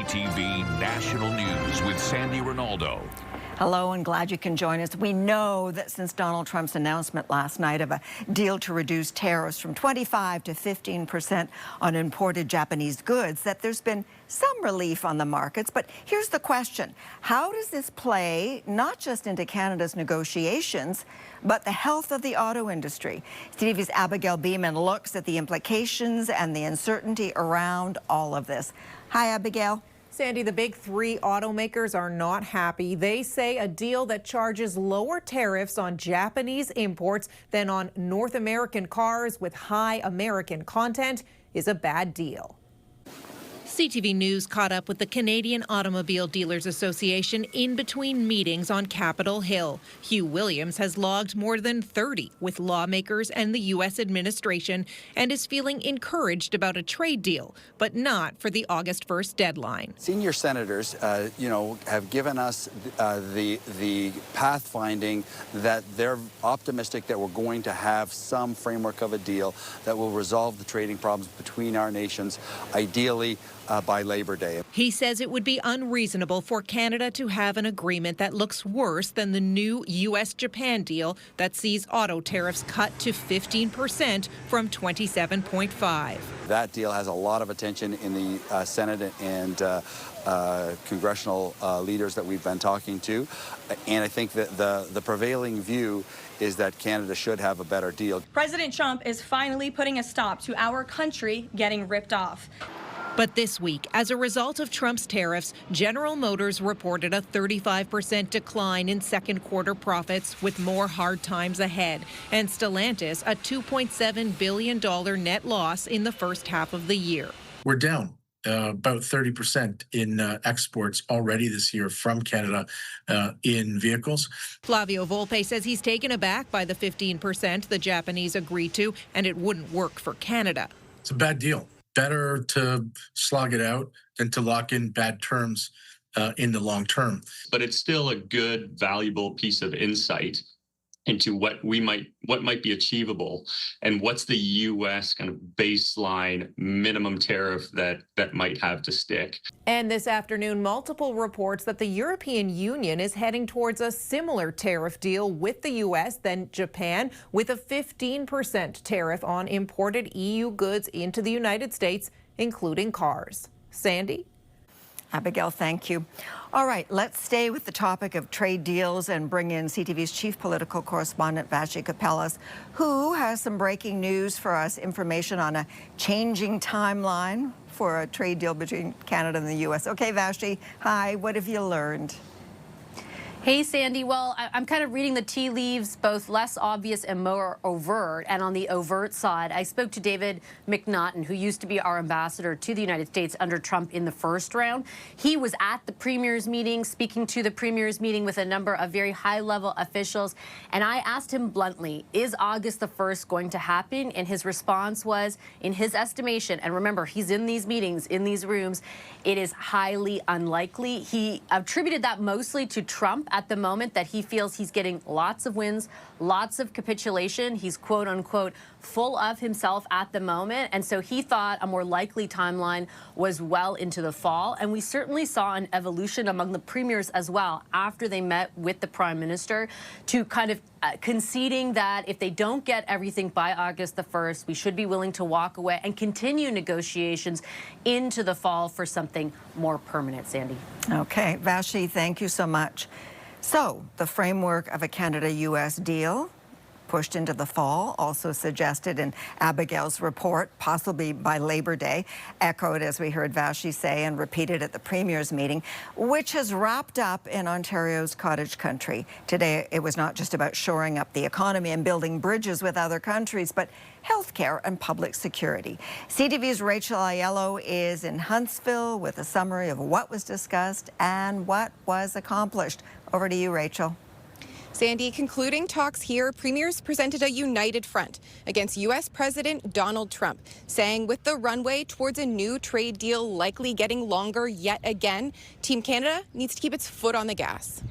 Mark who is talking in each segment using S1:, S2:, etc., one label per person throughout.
S1: CTV National News with Sandy Ronaldo.
S2: Hello, and glad you can join us. We know that since Donald Trump's announcement last night of a deal to reduce tariffs from 25% to 15% on imported Japanese goods, that there's been some relief on the markets. But here's the question. How does this play not just into Canada's negotiations, but the health of the auto industry? CTV's Abigail Beeman looks at the implications and the uncertainty around all of this. Hi, Abigail.
S3: Sandy, the big three automakers are not happy. They say a deal that charges lower tariffs on Japanese imports than on North American cars with high American content is a bad deal.
S4: CTV News caught up with the Canadian Automobile Dealers Association in between meetings on Capitol Hill. Hugh Williams has logged more than 30 with lawmakers and the U.S. administration and is feeling encouraged about a trade deal, but not for the August 1st deadline.
S5: Senior senators, have given us the pathfinding that they're optimistic that we're going to have some framework of a deal that will resolve the trading problems between our nations, ideally by Labor Day.
S4: He says it would be unreasonable for Canada to have an agreement that looks worse than the new U.S.-Japan deal that sees auto tariffs cut to 15% from 27.5%.
S5: That deal has a lot of attention in the Senate and congressional leaders that we've been talking to. And I think that the prevailing view is that Canada should have a better deal.
S6: President Trump is finally putting a stop to our country getting ripped off.
S4: But this week, as a result of Trump's tariffs, General Motors reported a 35% decline in second quarter profits with more hard times ahead, and Stellantis a $2.7 billion net loss in the first half of the year.
S7: We're down about 30% in exports already this year from Canada in vehicles.
S4: Flavio Volpe says he's taken aback by the 15% the Japanese agreed to, and it wouldn't work for Canada.
S7: It's a bad deal. Better to slog it out than to lock in bad terms in the long term.
S8: But it's still a good, valuable piece of insight into what might be achievable and what's the U.S. kind of baseline minimum tariff that might have to stick.
S3: And this afternoon, multiple reports that the European Union is heading towards a similar tariff deal with the U.S. than Japan, with a 15% tariff on imported EU goods into the United States, including cars. Sandy?
S2: Abigail, thank you. All right, let's stay with the topic of trade deals and bring in CTV's chief political correspondent, Vassy Kapelas, who has some breaking news for us, information on a changing timeline for a trade deal between Canada and the U.S. Okay, Vassy, hi, what have you learned?
S9: Hey, Sandy. Well, I'm kind of reading the tea leaves, both less obvious and more overt. And on the overt side, I spoke to David McNaughton, who used to be our ambassador to the United States under Trump in the first round. He was at the Premier's meeting, speaking to the Premier's meeting with a number of very high-level officials. And I asked him bluntly, is August the 1st going to happen? And his response was, in his estimation, and remember, he's in these meetings, in these rooms, it is highly unlikely. He attributed that mostly to Trump at the moment, that he feels he's getting lots of wins, lots of capitulation. He's quote unquote full of himself at the moment. And so he thought a more likely timeline was well into the fall. And we certainly saw an evolution among the premiers as well after they met with the prime minister to kind of conceding that if they don't get everything by August the 1st, we should be willing to walk away and continue negotiations into the fall for something more permanent, Sandy.
S2: Okay, Vassy, thank you so much. So, the framework of a Canada-U.S. deal pushed into the fall, also suggested in Abigail's report, possibly by Labor Day, echoed, as we heard Vassy say, and repeated at the Premier's meeting, which has wrapped up in Ontario's cottage country. Today, it was not just about shoring up the economy and building bridges with other countries, but healthcare and public security. CTV's Rachel Aiello is in Huntsville with a summary of what was discussed and what was accomplished. Over to you, Rachel.
S10: Sandy, concluding talks here, premiers presented a united front against U.S. President Donald Trump, saying with the runway towards a new trade deal likely getting longer yet again, Team Canada needs to keep its foot on the gas.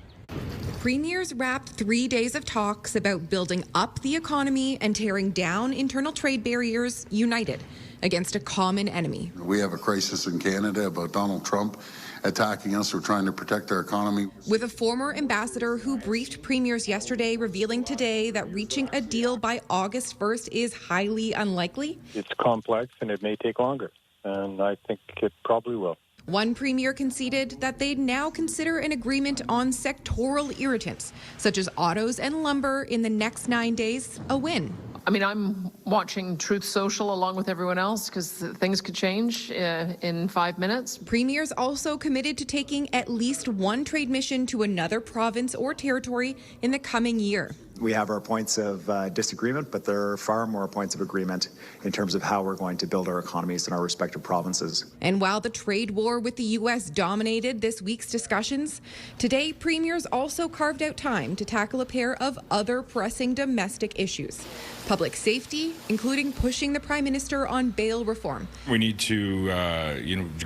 S10: Premiers wrapped 3 days of talks about building up the economy and tearing down internal trade barriers united against a common enemy.
S11: We have a crisis in Canada about Donald Trump attacking us. We're trying to protect our economy.
S10: With a former ambassador who briefed premiers yesterday, revealing today that reaching a deal by August 1st is highly unlikely.
S12: It's complex and it may take longer, and I think it probably will.
S10: One premier conceded that they'd now consider an agreement on sectoral irritants, such as autos and lumber, in the next 9 days, a win.
S13: I mean, I'm watching Truth Social along with everyone else because things could change in 5 minutes.
S10: Premiers also committed to taking at least one trade mission to another province or territory in the coming year.
S14: We have our points of disagreement, but there are far more points of agreement in terms of how we're going to build our economies in our respective provinces.
S10: And while the trade war with the U.S. dominated this week's discussions, today premiers also carved out time to tackle a pair of other pressing domestic issues. Public safety, including pushing the Prime Minister on bail reform.
S15: We need to,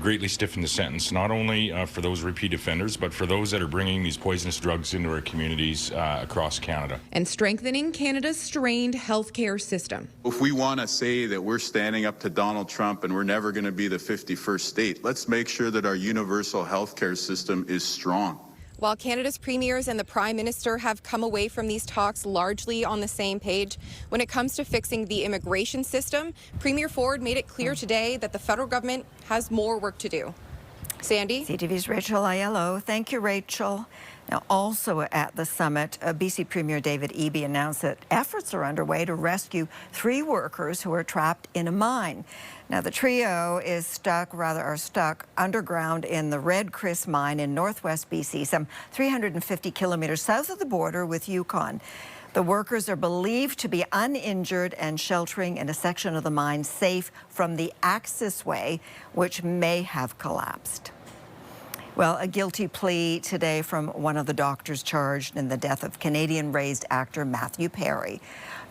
S15: greatly stiffen the sentence, not only for those repeat offenders, but for those that are bringing these poisonous drugs into our communities across Canada.
S10: And strengthening Canada's strained healthcare system.
S16: If we want to say that we're standing up to Donald Trump and we're never going to be the 51st state, let's make sure that our universal healthcare system is strong.
S10: While Canada's premiers and the Prime Minister have come away from these talks largely on the same page, when it comes to fixing the immigration system, Premier Ford made it clear today that the federal government has more work to do. Sandy?
S2: CTV's Rachel Aiello. Thank you, Rachel. Now, also at the summit, BC Premier David Eby announced that efforts are underway to rescue 3 workers who are trapped in a mine. Now, the trio are stuck underground in the Red Chris mine in northwest BC, some 350 kilometers south of the border with Yukon. The workers are believed to be uninjured and sheltering in a section of the mine safe from the access way, which may have collapsed. Well, a guilty plea today from one of the doctors charged in the death of Canadian-raised actor Matthew Perry.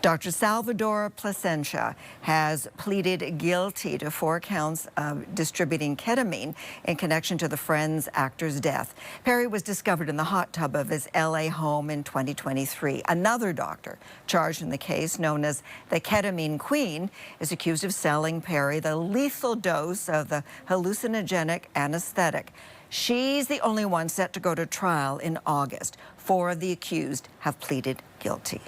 S2: Dr. Salvador Plasencia has pleaded guilty to 4 counts of distributing ketamine in connection to the Friends actor's death. Perry was discovered in the hot tub of his LA home in 2023. Another doctor charged in the case, known as the Ketamine Queen, is accused of selling Perry the lethal dose of the hallucinogenic anesthetic. She's the only one set to go to trial in August. 4 of the accused have pleaded guilty.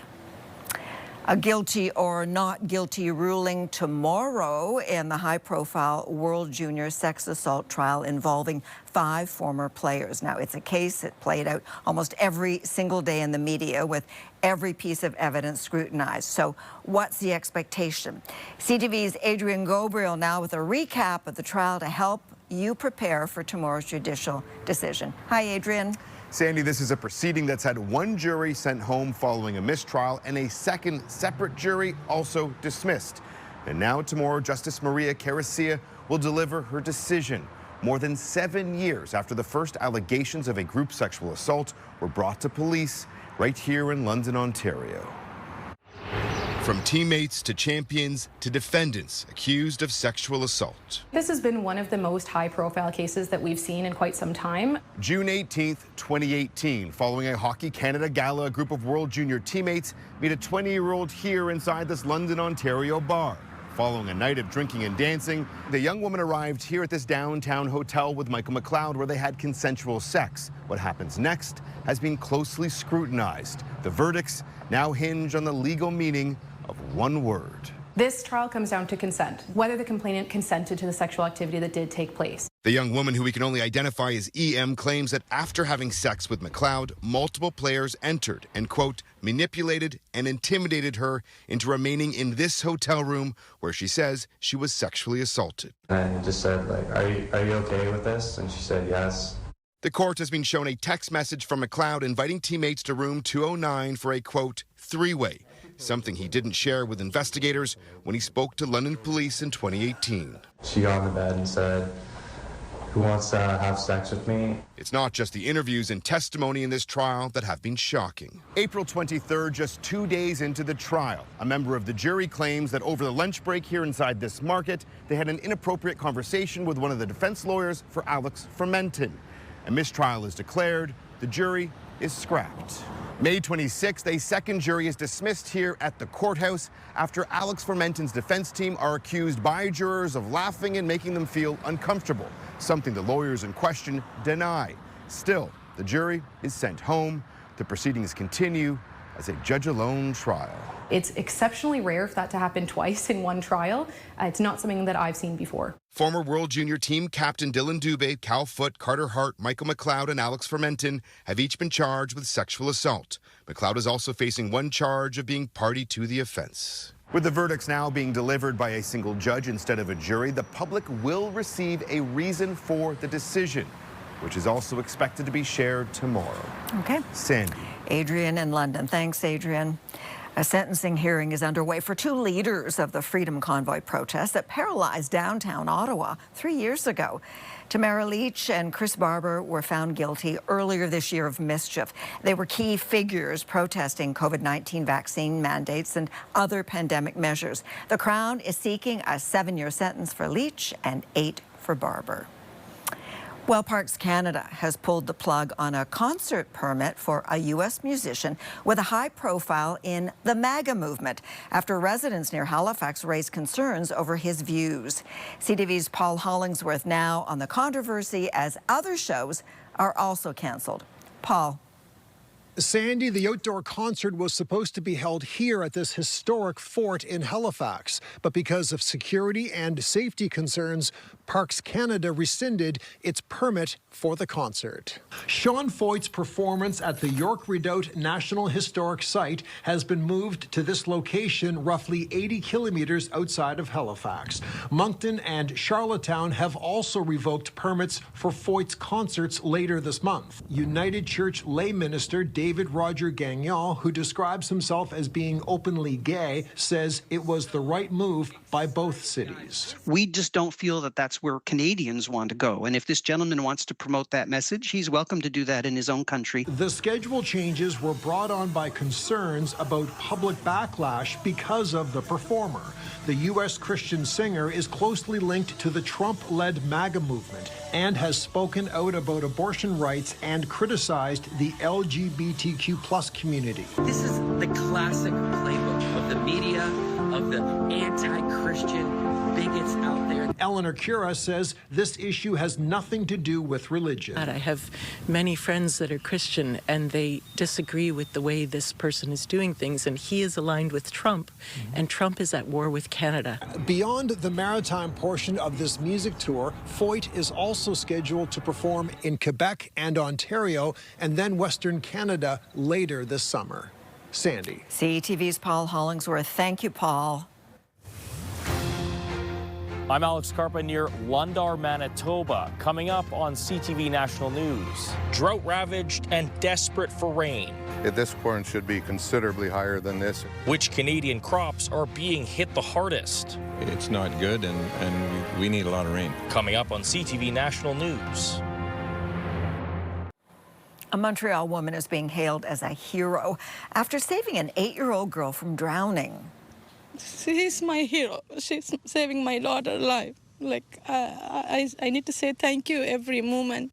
S2: A guilty or not guilty ruling tomorrow in the high-profile World Junior sex assault trial involving 5 former players. Now, it's a case that played out almost every single day in the media with every piece of evidence scrutinized. So what's the expectation? CTV's Adrian Gobriel now with a recap of the trial to help you prepare for tomorrow's judicial decision. Hi, Adrian.
S17: Sandy, this is a proceeding that's had 1 jury sent home following a mistrial and a second separate jury also dismissed. And now tomorrow, Justice Maria Caricia will deliver her decision. More than 7 years after the first allegations of a group sexual assault were brought to police right here in London, Ontario. From teammates to champions to defendants accused of sexual assault.
S18: This has been one of the most high-profile cases that we've seen in quite some time.
S17: June 18th, 2018, following a Hockey Canada gala, a group of World Junior teammates meet a 20-year-old here inside this London, Ontario bar. Following a night of drinking and dancing, the young woman arrived here at this downtown hotel with Michael McLeod, where they had consensual sex. What happens next has been closely scrutinized. The verdicts now hinge on the legal meaning of one word.
S18: This trial comes down to consent, whether the complainant consented to the sexual activity that did take place.
S17: The young woman, who we can only identify as EM, claims that after having sex with McLeod, multiple players entered and, quote, manipulated and intimidated her into remaining in this hotel room where she says she was sexually assaulted.
S19: And he just said, like, are you okay with this? And she said, yes.
S17: The court has been shown a text message from McLeod inviting teammates to room 209 for a, quote, 3-way, something he didn't share with investigators when he spoke to London police in 2018.
S19: She got on the bed and said, who wants to have sex with me?
S17: It's not just the interviews and testimony in this trial that have been shocking. April 23rd, just 2 days into the trial, a member of the jury claims that over the lunch break here inside this market, they had an inappropriate conversation with one of the defense lawyers for Alex Fermenton. A mistrial is declared. The jury is scrapped. May 26th, a second jury is dismissed here at the courthouse after Alex Fermenton's defense team are accused by jurors of laughing and making them feel uncomfortable, something the lawyers in question deny. Still, the jury is sent home. The proceedings continue as a judge-alone trial.
S18: It's exceptionally rare for that to happen twice in one trial. It's not something that I've seen before.
S17: Former World Junior Team captain Dylan Dubé, Cal Foote, Carter Hart, Michael McLeod, and Alex Fermenton have each been charged with sexual assault. McLeod is also facing one charge of being party to the offense. With the verdicts now being delivered by a single judge instead of a jury, the public will receive a reason for the decision, which is also expected to be shared tomorrow.
S2: Okay.
S17: Sandy.
S2: Adrian in London. Thanks, Adrian. A sentencing hearing is underway for two leaders of the Freedom Convoy protests that paralyzed downtown Ottawa 3 years ago. Tamara Leach and Chris Barber were found guilty earlier this year of mischief. They were key figures protesting COVID-19 vaccine mandates and other pandemic measures. The Crown is seeking a 7-year sentence for Leach and 8 for Barber. Well, Parks Canada has pulled the plug on a concert permit for a U.S. musician with a high profile in the MAGA movement after residents near Halifax raised concerns over his views. CTV's Paul Hollingsworth now on the controversy as other shows are also canceled. Paul.
S20: Sandy, the outdoor concert was supposed to be held here at this historic fort in Halifax, but because of security and safety concerns, Parks Canada rescinded its permit for the concert. Sean Foyt's performance at the York Redoubt National Historic Site has been moved to this location roughly 80 kilometers outside of Halifax. Moncton and Charlottetown have also revoked permits for Foyt's concerts later this month. United Church lay minister David Roger Gagnon, who describes himself as being openly gay, says it was the right move by both cities.
S21: We just don't feel that that's where Canadians want to go. And if this gentleman wants to promote that message, he's welcome to do that in his own country.
S20: The schedule changes were brought on by concerns about public backlash because of the performer. The U.S. Christian singer is closely linked to the Trump-led MAGA movement and has spoken out about abortion rights and criticized the LGBTQ+ community.
S22: This is the classic playbook of the media, of the anti-Christian bigots out there.
S20: Eleanor Cura says this issue has nothing to do with religion.
S23: I have many friends that are Christian, and they disagree with the way this person is doing things, and he is aligned with Trump, and Trump is at war with Canada.
S20: Beyond the maritime portion of this music tour, Foyt is also scheduled to perform in Quebec and Ontario, and then Western Canada later this summer. Sandy.
S2: CTV's Paul Hollingsworth. Thank you, Paul.
S24: I'm Alex Carpa near Lundar, Manitoba. Coming up on CTV National News, drought-ravaged and desperate for rain.
S25: This corn should be considerably higher than this.
S24: Which Canadian crops are being hit the hardest?
S25: It's not good, and we need a lot of rain.
S24: Coming up on CTV National News.
S2: A Montreal woman is being hailed as a hero after saving an 8-year-old girl from drowning.
S26: She's my hero. She's saving my daughter's life. I need to say thank you every moment.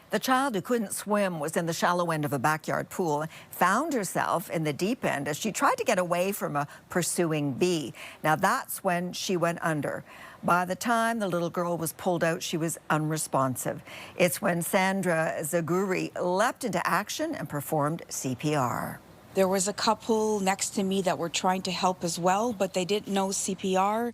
S2: The child who couldn't swim was in the shallow end of a backyard pool, found herself in the deep end as she tried to get away from a pursuing bee. Now that's when she went under. By the time the little girl was pulled out, she was unresponsive. It's when Sandra Zaguri leapt into action and performed CPR.
S27: There was a couple next to me that were trying to help as well, but they didn't know CPR,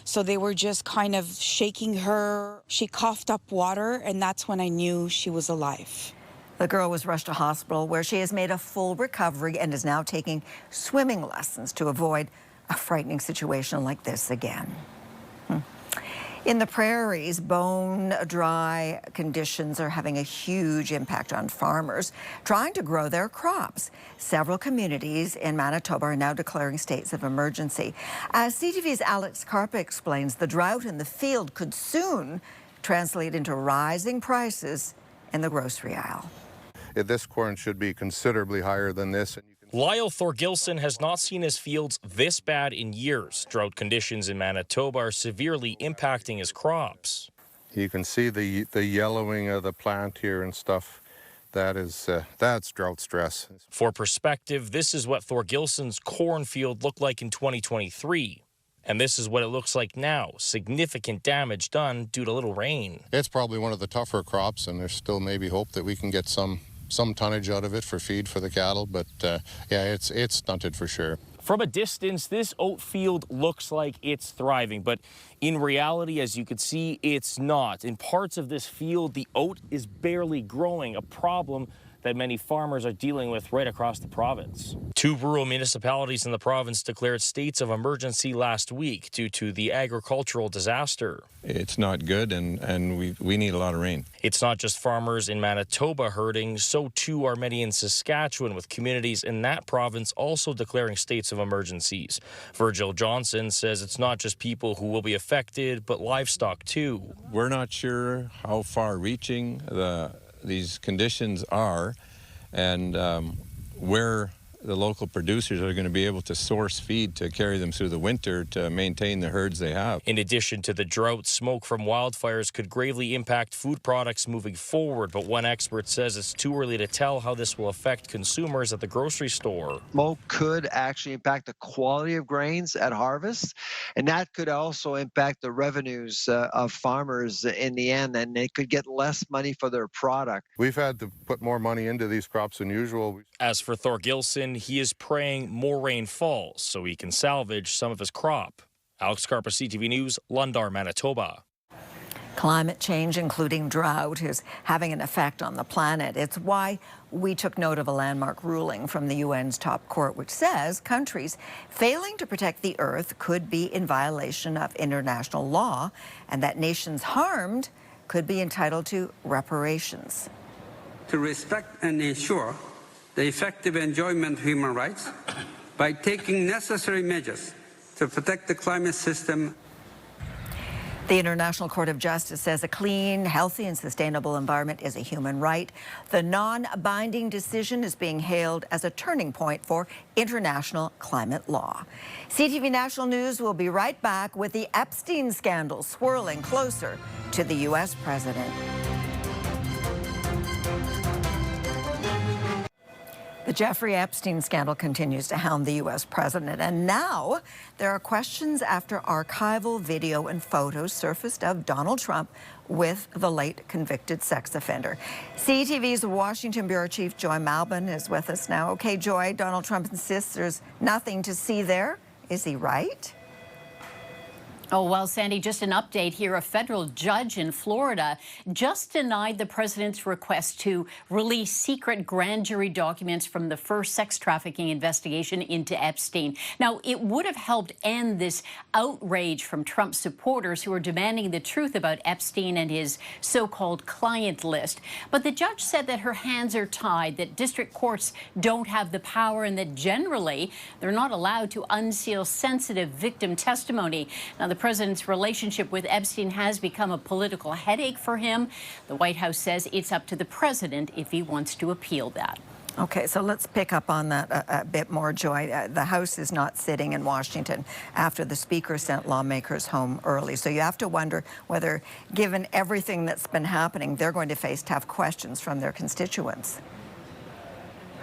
S27: so they were just kind of shaking her. She coughed up water, and that's when I knew she was alive.
S2: The girl was rushed to hospital, where she has made a full recovery and is now taking swimming lessons to avoid a frightening situation like this again. In the prairies, bone-dry conditions are having a huge impact on farmers trying to grow their crops. Several communities in Manitoba are now declaring states of emergency. As CTV's Alex Carpa explains, the drought in the field could soon translate into rising prices in the grocery aisle.
S25: This corn should be considerably higher than this.
S24: Lyle Thorgilson has not seen his fields this bad in years. Drought conditions in Manitoba are severely impacting his crops.
S25: You can see the yellowing of the plant here and stuff. that's drought stress.
S24: For perspective, this is what Thorgilson's cornfield looked like in 2023. And this is what it looks like now. Significant damage done due to little rain.
S25: It's probably one of the tougher crops, and there's still maybe hope that we can get some tonnage out of it for feed for the cattle. But yeah, it's stunted for sure.
S24: From a distance, this oat field looks like it's thriving, but in reality, as you can see, it's not. In parts of this field, the oat is barely growing, a problem that many farmers are dealing with right across the province. 2 rural municipalities in the province declared states of emergency last week due to the agricultural disaster.
S1: It's not good, and we need a lot of rain.
S24: It's not just farmers in Manitoba hurting, so too are many in Saskatchewan, with communities in that province also declaring states of emergencies. Virgil Johnson says it's not just people who will be affected, but livestock too.
S1: We're not sure how far-reaching these conditions are, and where the local producers are going to be able to source feed to carry them through the winter to maintain the herds they have.
S24: In addition to the drought, smoke from wildfires could gravely impact food products moving forward, but one expert says it's too early to tell how this will affect consumers at the grocery store.
S3: Smoke could actually impact the quality of grains at harvest, and that could also impact the revenues of farmers in the end, and they could get less money for their product.
S25: We've had to put more money into these crops than usual.
S24: As for Thorgilson, he is praying more rain falls so he can salvage some of his crop. Alex Carpa, CTV News, Lundar, Manitoba.
S2: Climate change, including drought, is having an effect on the planet. It's why we took note of a landmark ruling from the UN's top court, which says countries failing to protect the earth could be in violation of international law, and that nations harmed could be entitled to reparations.
S4: To respect and ensure the effective enjoyment of human rights by taking necessary measures to protect the climate system.
S2: The International Court of Justice says a clean, healthy, and sustainable environment is a human right. The non-binding decision is being hailed as a turning point for international climate law. CTV National News will be right back with the Epstein scandal swirling closer to the U.S. president. The Jeffrey Epstein scandal continues to hound the U.S. president, and now there are questions after archival video and photos surfaced of Donald Trump with the late convicted sex offender. CTV's Washington Bureau Chief Joy Malbon is with us now. Okay, Joy, Donald Trump insists there's nothing to see there. Is he right?
S5: Oh, well, Sandy, just an update here. A federal judge in Florida just denied the president's request to release secret grand jury documents from the first sex trafficking investigation into Epstein. Now, it would have helped end this outrage from Trump supporters who are demanding the truth about Epstein and his so-called client list. But the judge said that her hands are tied, that district courts don't have the power, and that generally they're not allowed to unseal sensitive victim testimony. Now, the president's relationship with Epstein has become a political headache for him. The White House says it's up to the president if he wants to appeal that.
S2: Okay, so let's pick up on that a bit more, Joy. The House is not sitting in Washington after the Speaker sent lawmakers home early. So you have to wonder whether, given everything that's been happening, they're going to face tough questions from their constituents.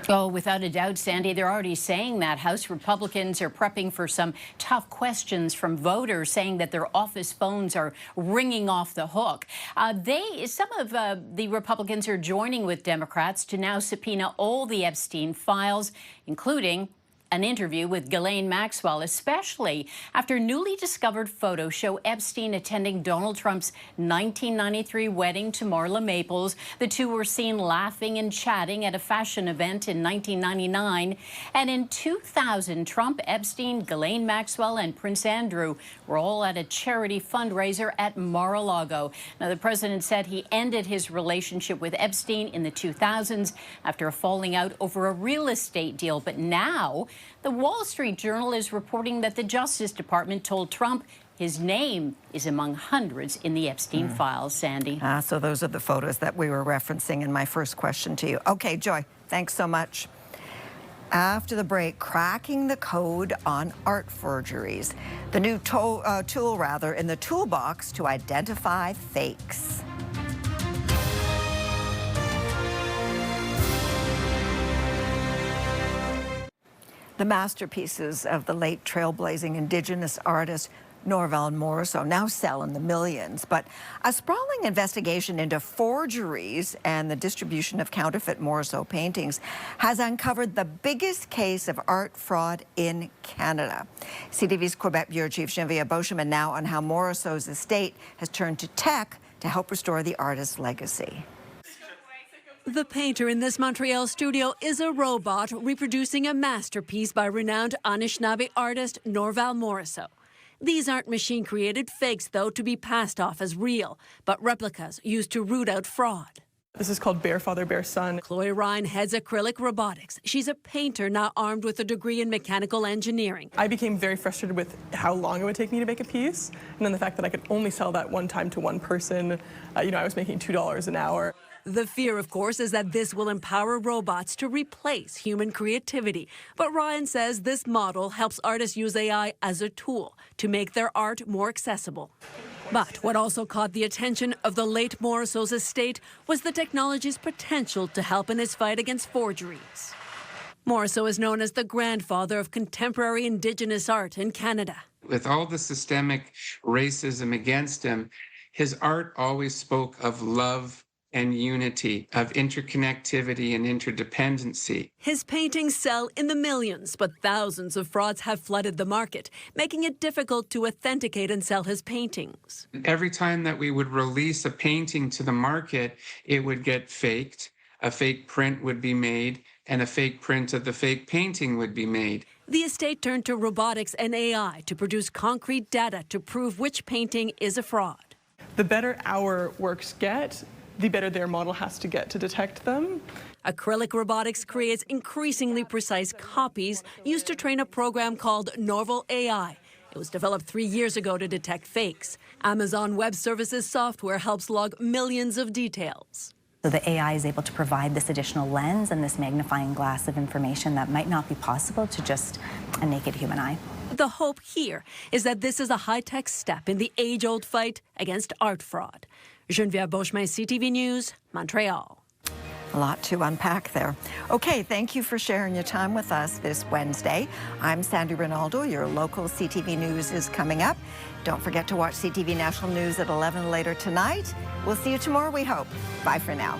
S5: Oh, without a doubt, Sandy, they're already saying that. House Republicans are prepping for some tough questions from voters, saying that their office phones are ringing off the hook. Some of the Republicans are joining with Democrats to now subpoena all the Epstein files, including an interview with Ghislaine Maxwell, especially after newly discovered photos show Epstein attending Donald Trump's 1993 wedding to Marla Maples. The two were seen laughing and chatting at a fashion event in 1999. And in 2000, Trump, Epstein, Ghislaine Maxwell, and Prince Andrew were all at a charity fundraiser at Mar-a-Lago. Now, the president said he ended his relationship with Epstein in the 2000s after a falling out over a real estate deal. But now, the Wall Street Journal is reporting that the Justice Department told Trump his name is among hundreds in the Epstein files, Sandy.
S2: So those are the photos that we were referencing in my first question to you. Okay, Joy, thanks so much. After the break, cracking the code on art forgeries. The new tool in the toolbox to identify fakes. The masterpieces of the late trailblazing Indigenous artist Norval Morrisseau now sell in the millions, but a sprawling investigation into forgeries and the distribution of counterfeit Morrisseau paintings has uncovered the biggest case of art fraud in Canada. CTV's Quebec Bureau Chief Geneviève Beauchemin now on how Morrisseau's estate has turned to tech to help restore the artist's legacy.
S6: The painter in this Montreal studio is a robot reproducing a masterpiece by renowned Anishinaabe artist Norval Morrisseau. These aren't machine-created fakes, though, to be passed off as real, but replicas used to root out fraud.
S7: This is called Bear Father, Bear Son.
S6: Chloe Ryan heads acrylic robotics. She's a painter now armed with a degree in mechanical engineering.
S7: I became very frustrated with how long it would take me to make a piece, and then the fact that I could only sell that one time to one person. I was making $2 an hour.
S6: The fear, of course, is that this will empower robots to replace human creativity. But Ryan says this model helps artists use AI as a tool to make their art more accessible. But what also caught the attention of the late Morrisseau's estate was the technology's potential to help in his fight against forgeries. Morrisseau is known as the grandfather of contemporary Indigenous art in Canada.
S8: With all the systemic racism against him, his art always spoke of love and unity, of interconnectivity and interdependency.
S6: His paintings sell in the millions, but thousands of frauds have flooded the market, making it difficult to authenticate and sell his paintings.
S8: Every time that we would release a painting to the market, it would get faked, a fake print would be made, and a fake print of the fake painting would be made.
S6: The estate turned to robotics and AI to produce concrete data to prove which painting is a fraud.
S7: The better our works get, the better their model has to get to detect them.
S6: Acrylic robotics creates increasingly precise copies used to train a program called Norval AI. It was developed 3 years ago to detect fakes. Amazon Web Services software helps log millions of details.
S9: So the AI is able to provide this additional lens and this magnifying glass of information that might not be possible to just a naked human eye.
S6: The hope here is that this is a high-tech step in the age-old fight against art fraud. Geneviève Beauchemin, CTV News, Montreal.
S2: A lot to unpack there. Okay, thank you for sharing your time with us this Wednesday. I'm Sandy Rinaldo. Your local CTV News is coming up. Don't forget to watch CTV National News at 11 later tonight. We'll see you tomorrow, we hope. Bye for now.